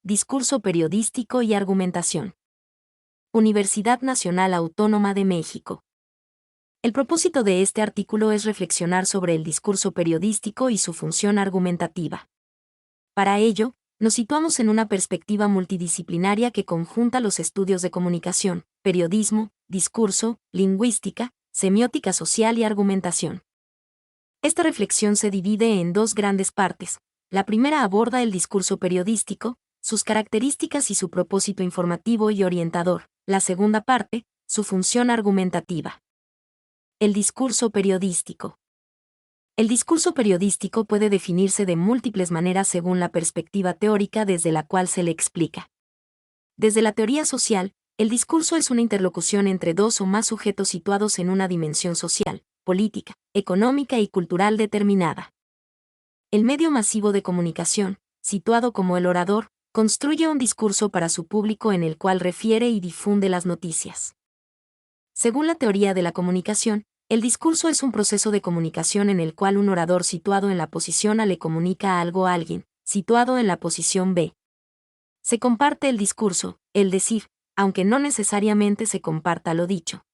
Discurso periodístico y argumentación. Universidad Nacional Autónoma de México. El propósito de este artículo es reflexionar sobre el discurso periodístico y su función argumentativa. Para ello, nos situamos en una perspectiva multidisciplinaria que conjunta los estudios de comunicación, periodismo, discurso, lingüística, semiótica social y argumentación. Esta reflexión se divide en dos grandes partes. La primera aborda el discurso periodístico, sus características y su propósito informativo y orientador. La segunda parte, su función argumentativa. El discurso periodístico. El discurso periodístico puede definirse de múltiples maneras según la perspectiva teórica desde la cual se le explica. Desde la teoría social, el discurso es una interlocución entre dos o más sujetos situados en una dimensión social, política, económica y cultural determinada. El medio masivo de comunicación, situado como el orador, construye un discurso para su público en el cual refiere y difunde las noticias. Según la teoría de la comunicación, el discurso es un proceso de comunicación en el cual un orador situado en la posición A le comunica algo a alguien, situado en la posición B. Se comparte el discurso, el decir, aunque no necesariamente se comparta lo dicho.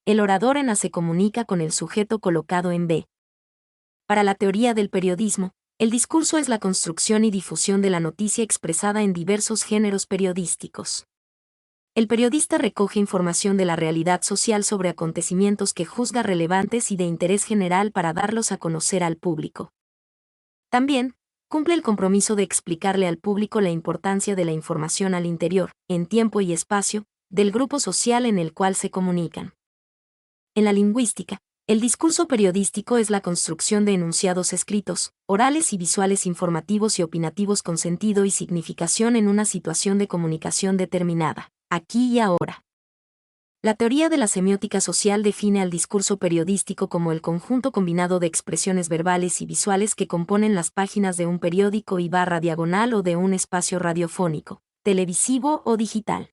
El orador en A se comunica con el sujeto colocado en B. Para la teoría del periodismo, el discurso es la construcción y difusión de la noticia expresada en diversos géneros periodísticos. El periodista recoge información de la realidad social sobre acontecimientos que juzga relevantes y de interés general para darlos a conocer al público. También, cumple el compromiso de explicarle al público la importancia de la información al interior, en tiempo y espacio, del grupo social en el cual se comunican. En la lingüística, el discurso periodístico es la construcción de enunciados escritos, orales y visuales informativos y opinativos con sentido y significación en una situación de comunicación determinada, aquí y ahora. La teoría de la semiótica social define al discurso periodístico como el conjunto combinado de expresiones verbales y visuales que componen las páginas de un periódico y barra diagonal o de un espacio radiofónico, televisivo o digital.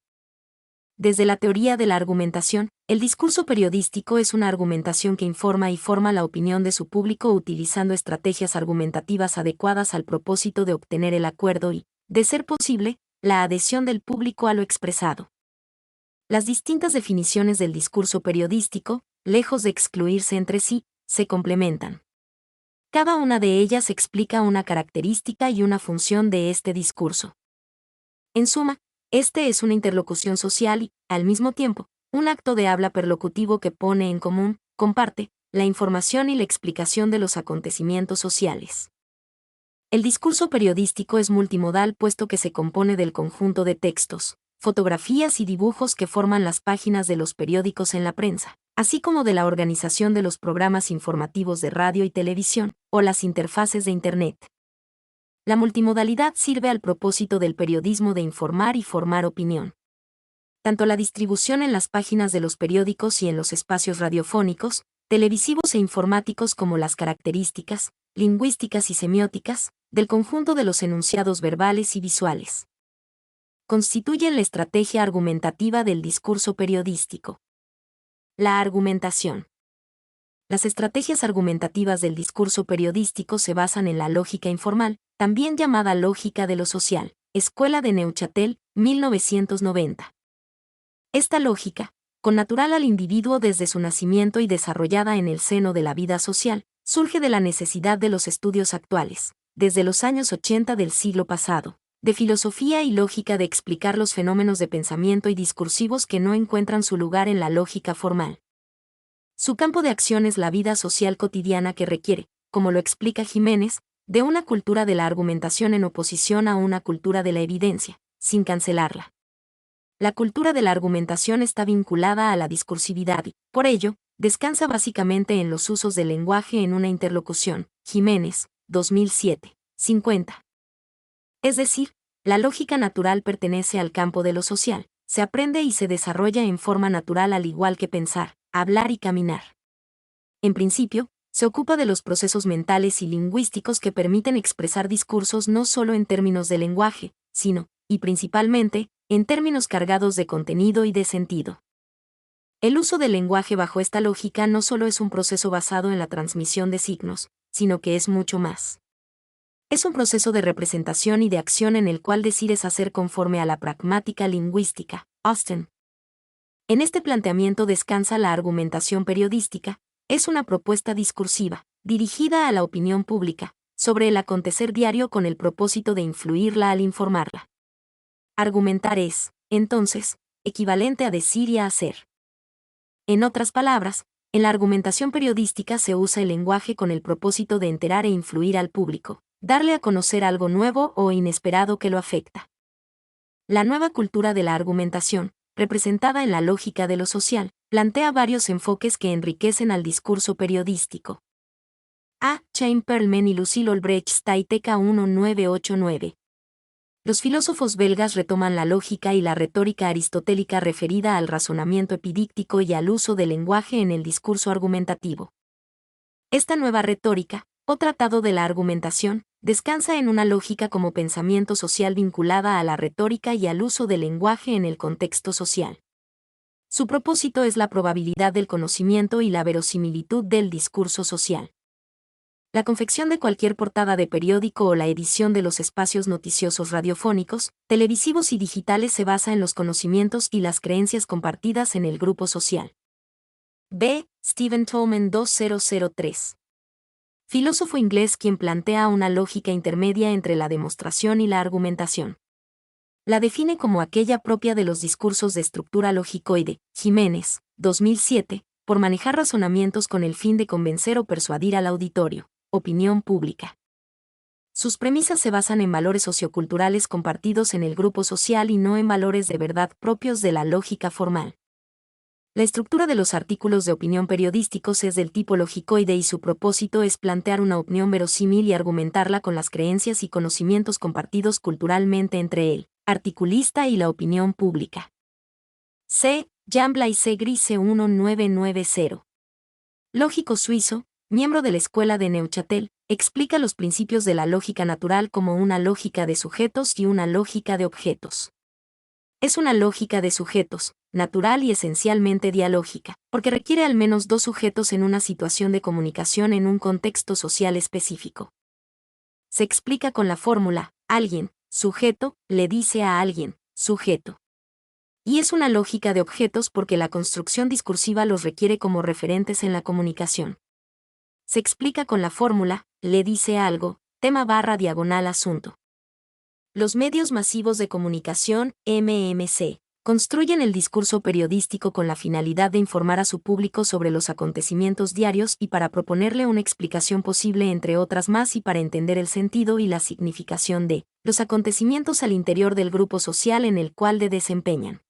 Desde la teoría de la argumentación, el discurso periodístico es una argumentación que informa y forma la opinión de su público utilizando estrategias argumentativas adecuadas al propósito de obtener el acuerdo y, de ser posible, la adhesión del público a lo expresado. Las distintas definiciones del discurso periodístico, lejos de excluirse entre sí, se complementan. Cada una de ellas explica una característica y una función de este discurso. En suma, este es una interlocución social y, al mismo tiempo, un acto de habla perlocutivo que pone en común, comparte, la información y la explicación de los acontecimientos sociales. El discurso periodístico es multimodal puesto que se compone del conjunto de textos, fotografías y dibujos que forman las páginas de los periódicos en la prensa, así como de la organización de los programas informativos de radio y televisión, o las interfaces de Internet. La multimodalidad sirve al propósito del periodismo de informar y formar opinión. Tanto la distribución en las páginas de los periódicos y en los espacios radiofónicos, televisivos e informáticos como las características, lingüísticas y semióticas, del conjunto de los enunciados verbales y visuales. Constituyen la estrategia argumentativa del discurso periodístico. La argumentación. Las estrategias argumentativas del discurso periodístico se basan en la lógica informal, también llamada lógica de lo social, Escuela de Neuchâtel, 1990. Esta lógica, connatural al individuo desde su nacimiento y desarrollada en el seno de la vida social, surge de la necesidad de los estudios actuales, desde los años 80 del siglo pasado, de filosofía y lógica de explicar los fenómenos de pensamiento y discursivos que no encuentran su lugar en la lógica formal. Su campo de acción es la vida social cotidiana que requiere, como lo explica Jiménez, de una cultura de la argumentación en oposición a una cultura de la evidencia, sin cancelarla. La cultura de la argumentación está vinculada a la discursividad y, por ello, descansa básicamente en los usos del lenguaje en una interlocución. Jiménez, 2007, 50. Es decir, la lógica natural pertenece al campo de lo social, se aprende y se desarrolla en forma natural al igual que pensar, hablar y caminar. En principio, se ocupa de los procesos mentales y lingüísticos que permiten expresar discursos no solo en términos de lenguaje, sino, y principalmente, en términos cargados de contenido y de sentido. El uso del lenguaje bajo esta lógica no solo es un proceso basado en la transmisión de signos, sino que es mucho más. Es un proceso de representación y de acción en el cual decides hacer conforme a la pragmática lingüística. Austin. En este planteamiento descansa la argumentación periodística, es una propuesta discursiva, dirigida a la opinión pública, sobre el acontecer diario con el propósito de influirla al informarla. Argumentar es, entonces, equivalente a decir y a hacer. En otras palabras, en la argumentación periodística se usa el lenguaje con el propósito de enterar e influir al público, darle a conocer algo nuevo o inesperado que lo afecta. La nueva cultura de la argumentación, representada en la lógica de lo social, plantea varios enfoques que enriquecen al discurso periodístico. A. Chaim Perlman y Lucille Olbrecht, Staiteca 1989. Los filósofos belgas retoman la lógica y la retórica aristotélica referida al razonamiento epidíctico y al uso del lenguaje en el discurso argumentativo. Esta nueva retórica, o tratado de la argumentación, descansa en una lógica como pensamiento social vinculada a la retórica y al uso del lenguaje en el contexto social. Su propósito es la probabilidad del conocimiento y la verosimilitud del discurso social. La confección de cualquier portada de periódico o la edición de los espacios noticiosos radiofónicos, televisivos y digitales se basa en los conocimientos y las creencias compartidas en el grupo social. B. Stephen Tolman 2003. Filósofo inglés quien plantea una lógica intermedia entre la demostración y la argumentación. La define como aquella propia de los discursos de estructura logicoide. Jiménez, 2007, por manejar razonamientos con el fin de convencer o persuadir al auditorio. Opinión pública. Sus premisas se basan en valores socioculturales compartidos en el grupo social y no en valores de verdad propios de la lógica formal. La estructura de los artículos de opinión periodísticos es del tipo logicoide y su propósito es plantear una opinión verosímil y argumentarla con las creencias y conocimientos compartidos culturalmente entre el articulista y la opinión pública. C. Jean Blaise Grise 1990. Lógico suizo, miembro de la Escuela de Neuchâtel, explica los principios de la lógica natural como una lógica de sujetos y una lógica de objetos. Es una lógica de sujetos, natural y esencialmente dialógica, porque requiere al menos dos sujetos en una situación de comunicación en un contexto social específico. Se explica con la fórmula, alguien, sujeto, le dice a alguien, sujeto. Y es una lógica de objetos porque la construcción discursiva los requiere como referentes en la comunicación. Se explica con la fórmula, le dice algo, tema/asunto. Los medios masivos de comunicación, MMC, construyen el discurso periodístico con la finalidad de informar a su público sobre los acontecimientos diarios y para proponerle una explicación posible entre otras más y para entender el sentido y la significación de los acontecimientos al interior del grupo social en el cual desempeñan.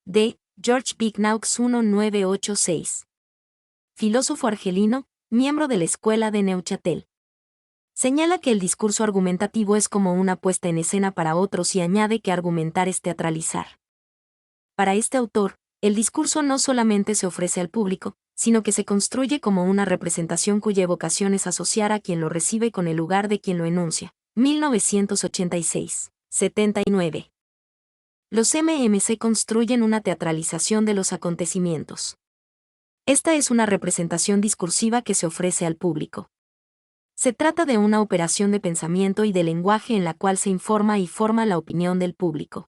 D. George Bignaux 1986. Filósofo argelino, miembro de la Escuela de Neuchâtel. Señala que el discurso argumentativo es como una puesta en escena para otros y añade que argumentar es teatralizar. Para este autor, el discurso no solamente se ofrece al público, sino que se construye como una representación cuya evocación es asociar a quien lo recibe con el lugar de quien lo enuncia. 1986, 79. Los MMC construyen una teatralización de los acontecimientos. Esta es una representación discursiva que se ofrece al público. Se trata de una operación de pensamiento y de lenguaje en la cual se informa y forma la opinión del público.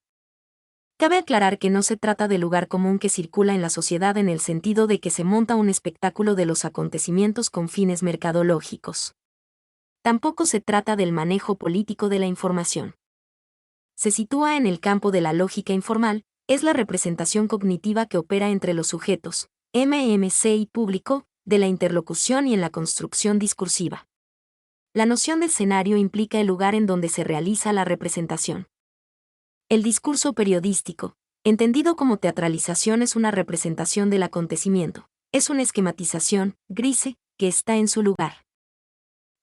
Cabe aclarar que no se trata de lugar común que circula en la sociedad en el sentido de que se monta un espectáculo de los acontecimientos con fines mercadológicos. Tampoco se trata del manejo político de la información. Se sitúa en el campo de la lógica informal, es la representación cognitiva que opera entre los sujetos, MMC y público, de la interlocución y en la construcción discursiva. La noción de escenario implica el lugar en donde se realiza la representación. El discurso periodístico, entendido como teatralización, es una representación del acontecimiento, es una esquematización, grise, que está en su lugar.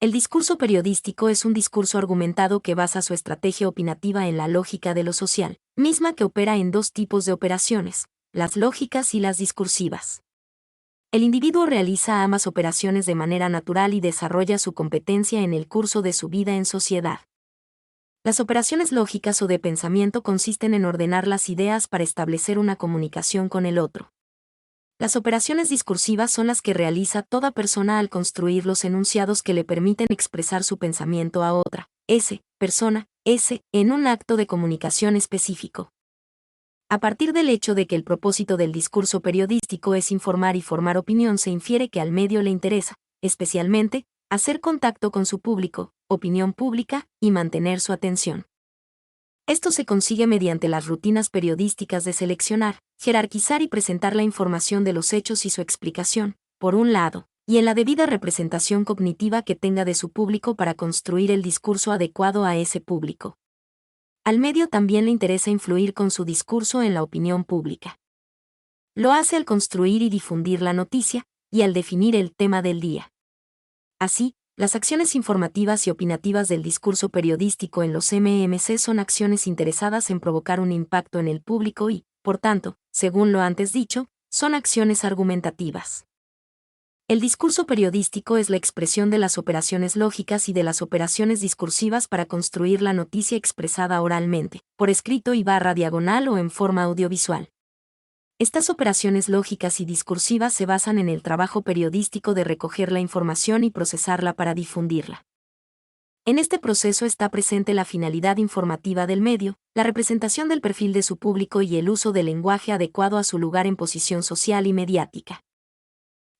El discurso periodístico es un discurso argumentado que basa su estrategia opinativa en la lógica de lo social, misma que opera en dos tipos de operaciones, las lógicas y las discursivas. El individuo realiza ambas operaciones de manera natural y desarrolla su competencia en el curso de su vida en sociedad. Las operaciones lógicas o de pensamiento consisten en ordenar las ideas para establecer una comunicación con el otro. Las operaciones discursivas son las que realiza toda persona al construir los enunciados que le permiten expresar su pensamiento a otra, persona, en un acto de comunicación específico. A partir del hecho de que el propósito del discurso periodístico es informar y formar opinión, se infiere que al medio le interesa, especialmente, hacer contacto con su público, opinión pública, y mantener su atención. Esto se consigue mediante las rutinas periodísticas de seleccionar, jerarquizar y presentar la información de los hechos y su explicación, por un lado, y en la debida representación cognitiva que tenga de su público para construir el discurso adecuado a ese público. Al medio también le interesa influir con su discurso en la opinión pública. Lo hace al construir y difundir la noticia, y al definir el tema del día. Así, las acciones informativas y opinativas del discurso periodístico en los MMC son acciones interesadas en provocar un impacto en el público y, por tanto, según lo antes dicho, son acciones argumentativas. El discurso periodístico es la expresión de las operaciones lógicas y de las operaciones discursivas para construir la noticia expresada oralmente, por escrito y /diagonal o en forma audiovisual. Estas operaciones lógicas y discursivas se basan en el trabajo periodístico de recoger la información y procesarla para difundirla. En este proceso está presente la finalidad informativa del medio, la representación del perfil de su público y el uso del lenguaje adecuado a su lugar en posición social y mediática.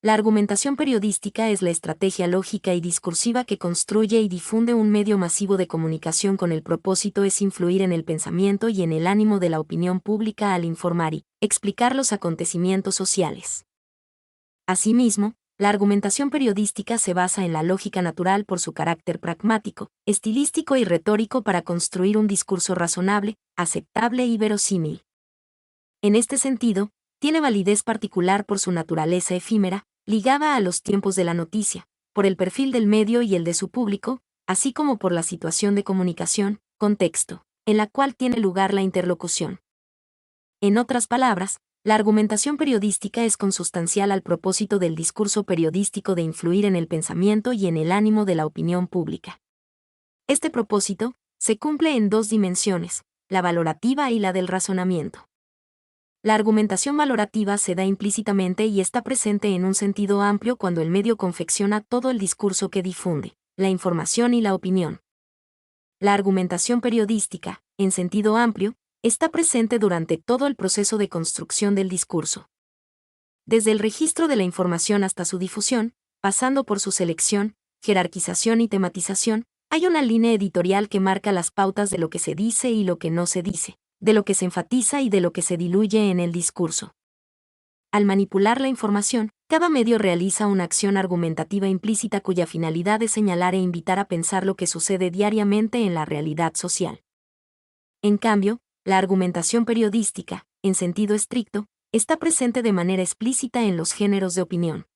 La argumentación periodística es la estrategia lógica y discursiva que construye y difunde un medio masivo de comunicación con el propósito es influir en el pensamiento y en el ánimo de la opinión pública al informar y explicar los acontecimientos sociales. Asimismo, la argumentación periodística se basa en la lógica natural por su carácter pragmático, estilístico y retórico para construir un discurso razonable, aceptable y verosímil. En este sentido, tiene validez particular por su naturaleza efímera, ligada a los tiempos de la noticia, por el perfil del medio y el de su público, así como por la situación de comunicación, contexto, en la cual tiene lugar la interlocución. En otras palabras, la argumentación periodística es consustancial al propósito del discurso periodístico de influir en el pensamiento y en el ánimo de la opinión pública. Este propósito se cumple en dos dimensiones, la valorativa y la del razonamiento. La argumentación valorativa se da implícitamente y está presente en un sentido amplio cuando el medio confecciona todo el discurso que difunde, la información y la opinión. La argumentación periodística, en sentido amplio, está presente durante todo el proceso de construcción del discurso. Desde el registro de la información hasta su difusión, pasando por su selección, jerarquización y tematización, hay una línea editorial que marca las pautas de lo que se dice y lo que no se dice, de lo que se enfatiza y de lo que se diluye en el discurso. Al manipular la información, cada medio realiza una acción argumentativa implícita cuya finalidad es señalar e invitar a pensar lo que sucede diariamente en la realidad social. En cambio, la argumentación periodística, en sentido estricto, está presente de manera explícita en los géneros de opinión.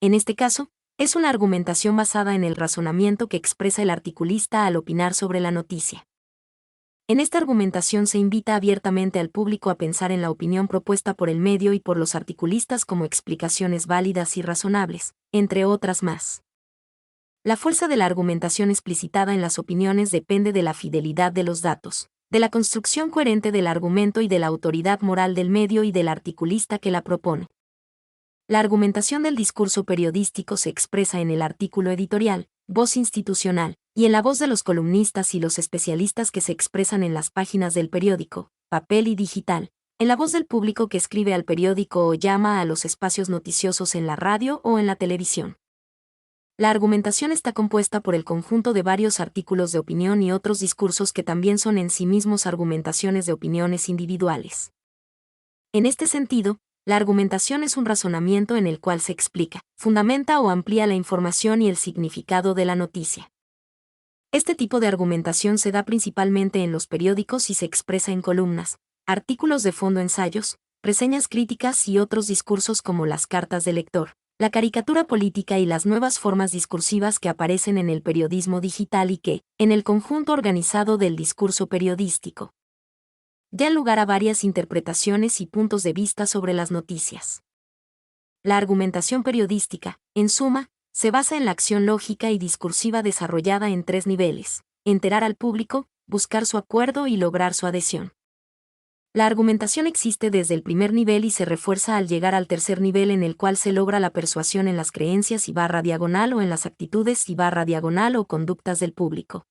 En este caso, es una argumentación basada en el razonamiento que expresa el articulista al opinar sobre la noticia. En esta argumentación se invita abiertamente al público a pensar en la opinión propuesta por el medio y por los articulistas como explicaciones válidas y razonables, entre otras más. La fuerza de la argumentación explicitada en las opiniones depende de la fidelidad de los datos, de la construcción coherente del argumento y de la autoridad moral del medio y del articulista que la propone. La argumentación del discurso periodístico se expresa en el artículo editorial, voz institucional, y en la voz de los columnistas y los especialistas que se expresan en las páginas del periódico, papel y digital, en la voz del público que escribe al periódico o llama a los espacios noticiosos en la radio o en la televisión. La argumentación está compuesta por el conjunto de varios artículos de opinión y otros discursos que también son en sí mismos argumentaciones de opiniones individuales. En este sentido, la argumentación es un razonamiento en el cual se explica, fundamenta o amplía la información y el significado de la noticia. Este tipo de argumentación se da principalmente en los periódicos y se expresa en columnas, artículos de fondo, ensayos, reseñas críticas y otros discursos como las cartas de lector, la caricatura política y las nuevas formas discursivas que aparecen en el periodismo digital y que, en el conjunto organizado del discurso periodístico, dan lugar a varias interpretaciones y puntos de vista sobre las noticias. La argumentación periodística, en suma, se basa en la acción lógica y discursiva desarrollada en tres niveles: enterar al público, buscar su acuerdo y lograr su adhesión. La argumentación existe desde el primer nivel y se refuerza al llegar al tercer nivel, en el cual se logra la persuasión en las creencias y barra diagonal o en las actitudes y barra diagonal o conductas del público.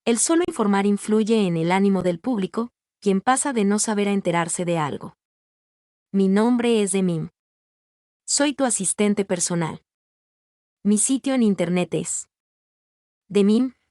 El solo informar influye en el ánimo del público, quien pasa de no saber a enterarse de algo. Mi nombre es Demim. Soy tu asistente personal. Mi sitio en internet es demim.es.tl.